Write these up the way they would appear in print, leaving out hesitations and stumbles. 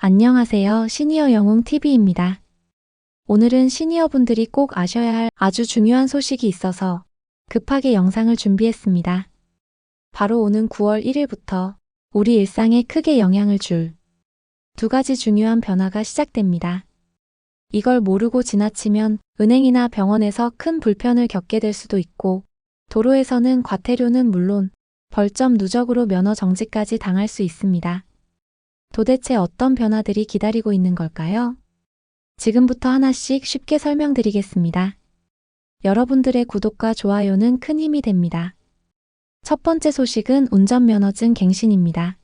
안녕하세요. 시니어 영웅TV입니다. 오늘은 시니어분들이 꼭 아셔야 할 아주 중요한 소식이 있어서 급하게 영상을 준비했습니다. 바로 오는 9월 1일부터 우리 일상에 크게 영향을 줄 두 가지 중요한 변화가 시작됩니다. 이걸 모르고 지나치면 은행이나 병원에서 큰 불편을 겪게 될 수도 있고, 도로에서는 과태료는 물론 벌점 누적으로 면허 정지까지 당할 수 있습니다. 도대체 어떤 변화들이 기다리고 있는 걸까요? 지금부터 하나씩 쉽게 설명드리겠습니다. 여러분들의 구독과 좋아요는 큰 힘이 됩니다. 첫 번째 소식은 운전면허증 갱신입니다.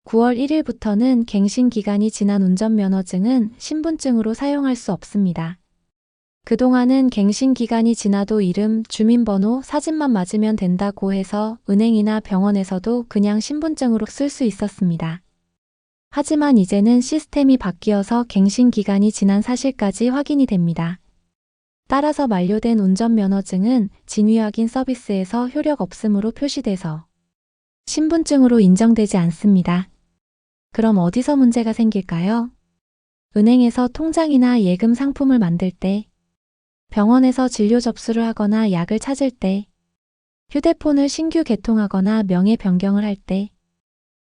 9월 1일부터는 갱신 기간이 지난 운전면허증은 신분증으로 사용할 수 없습니다. 그동안은 갱신 기간이 지나도 이름, 주민번호, 사진만 맞으면 된다고 해서 은행이나 병원에서도 그냥 신분증으로 쓸 수 있었습니다. 하지만 이제는 시스템이 바뀌어서 갱신 기간이 지난 사실까지 확인이 됩니다. 따라서 만료된 운전면허증은 진위확인 서비스에서 효력 없음으로 표시돼서 신분증으로 인정되지 않습니다. 그럼 어디서 문제가 생길까요? 은행에서 통장이나 예금 상품을 만들 때, 병원에서 진료 접수를 하거나 약을 찾을 때, 휴대폰을 신규 개통하거나 명의 변경을 할 때,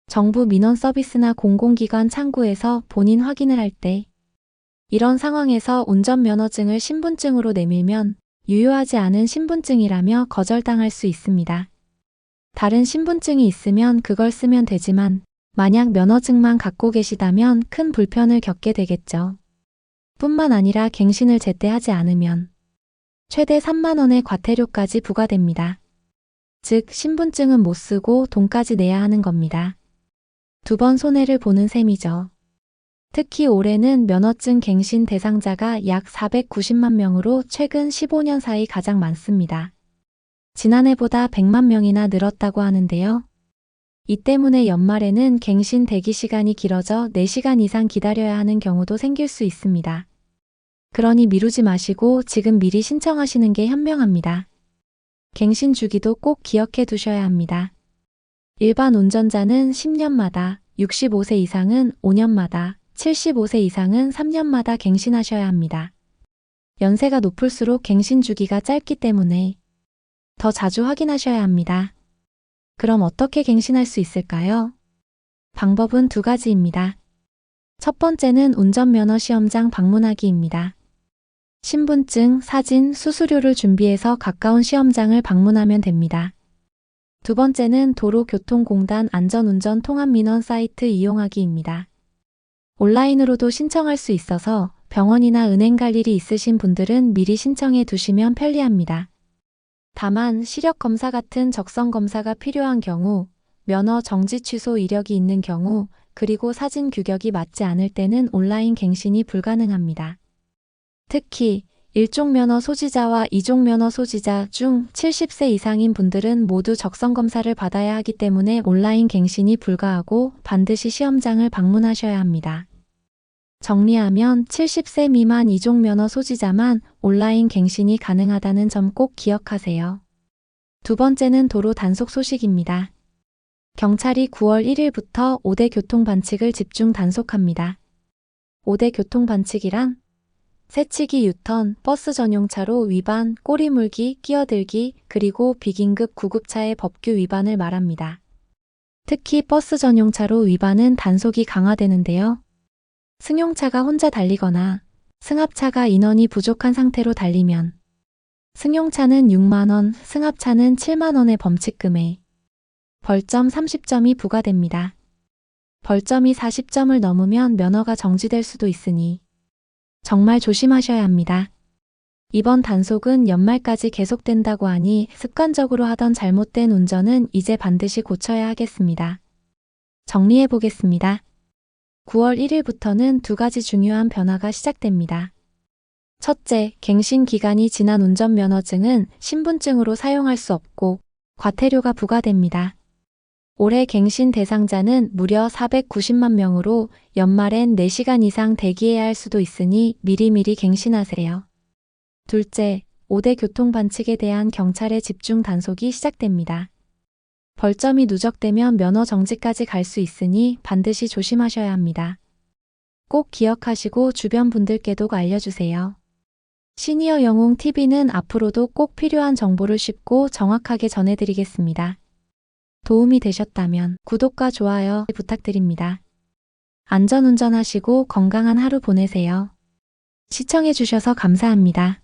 정부 민원 서비스나 공공기관 창구에서 본인 확인을 할 때, 이런 상황에서 운전면허증을 신분증으로 내밀면 유효하지 않은 신분증이라며 거절당할 수 있습니다. 다른 신분증이 있으면 그걸 쓰면 되지만 만약 면허증만 갖고 계시다면 큰 불편을 겪게 되겠죠. 뿐만 아니라 갱신을 제때 하지 않으면 최대 3만 원의 과태료까지 부과됩니다. 즉 신분증은 못 쓰고 돈까지 내야 하는 겁니다. 두 번 손해를 보는 셈이죠. 특히 올해는 면허증 갱신 대상자가 약 490만 명으로 최근 15년 사이 가장 많습니다. 지난해보다 100만 명이나 늘었다고 하는데요. 이 때문에 연말에는 갱신 대기 시간이 길어져 4시간 이상 기다려야 하는 경우도 생길 수 있습니다. 그러니 미루지 마시고 지금 미리 신청하시는 게 현명합니다. 갱신 주기도 꼭 기억해 두셔야 합니다. 일반 운전자는 10년마다, 65세 이상은 5년마다, 75세 이상은 3년마다 갱신하셔야 합니다. 연세가 높을수록 갱신 주기가 짧기 때문에 더 자주 확인하셔야 합니다. 그럼 어떻게 갱신할 수 있을까요? 방법은 두 가지입니다. 첫 번째는 운전면허 시험장 방문하기입니다. 신분증, 사진, 수수료를 준비해서 가까운 시험장을 방문하면 됩니다. 두 번째는 도로교통공단 안전운전 통합민원 사이트 이용하기입니다. 온라인으로도 신청할 수 있어서 병원이나 은행 갈 일이 있으신 분들은 미리 신청해 두시면 편리합니다. 다만 시력검사 같은 적성검사가 필요한 경우, 면허 정지 취소 이력이 있는 경우, 그리고 사진 규격이 맞지 않을 때는 온라인 갱신이 불가능합니다. 특히 1종 면허 소지자와 2종 면허 소지자 중 70세 이상인 분들은 모두 적성검사를 받아야 하기 때문에 온라인 갱신이 불가하고 반드시 시험장을 방문하셔야 합니다. 정리하면 70세 미만 2종 면허 소지자만 온라인 갱신이 가능하다는 점 꼭 기억하세요. 두 번째는 도로 단속 소식입니다. 경찰이 9월 1일부터 5대 교통반칙을 집중 단속합니다. 5대 교통반칙이란 새치기 유턴, 버스 전용차로 위반, 꼬리 물기, 끼어들기, 그리고 비긴급 구급차의 법규 위반을 말합니다. 특히 버스 전용차로 위반은 단속이 강화되는데요. 승용차가 혼자 달리거나 승합차가 인원이 부족한 상태로 달리면 승용차는 6만 원, 승합차는 7만 원의 범칙금에 벌점 30점이 부과됩니다. 벌점이 40점을 넘으면 면허가 정지될 수도 있으니 정말 조심하셔야 합니다. 이번 단속은 연말까지 계속된다고 하니 습관적으로 하던 잘못된 운전은 이제 반드시 고쳐야 하겠습니다. 정리해 보겠습니다. 9월 1일부터는 두 가지 중요한 변화가 시작됩니다. 첫째, 갱신 기간이 지난 운전면허증은 신분증으로 사용할 수 없고 과태료가 부과됩니다. 올해 갱신 대상자는 무려 490만 명으로 연말엔 4시간 이상 대기해야 할 수도 있으니 미리미리 갱신하세요. 둘째, 5대 교통반칙에 대한 경찰의 집중 단속이 시작됩니다. 벌점이 누적되면 면허 정지까지 갈 수 있으니 반드시 조심하셔야 합니다. 꼭 기억하시고 주변 분들께도 알려주세요. 시니어 영웅 TV는 앞으로도 꼭 필요한 정보를 쉽고 정확하게 전해드리겠습니다. 도움이 되셨다면 구독과 좋아요 부탁드립니다. 안전운전하시고 건강한 하루 보내세요. 시청해주셔서 감사합니다.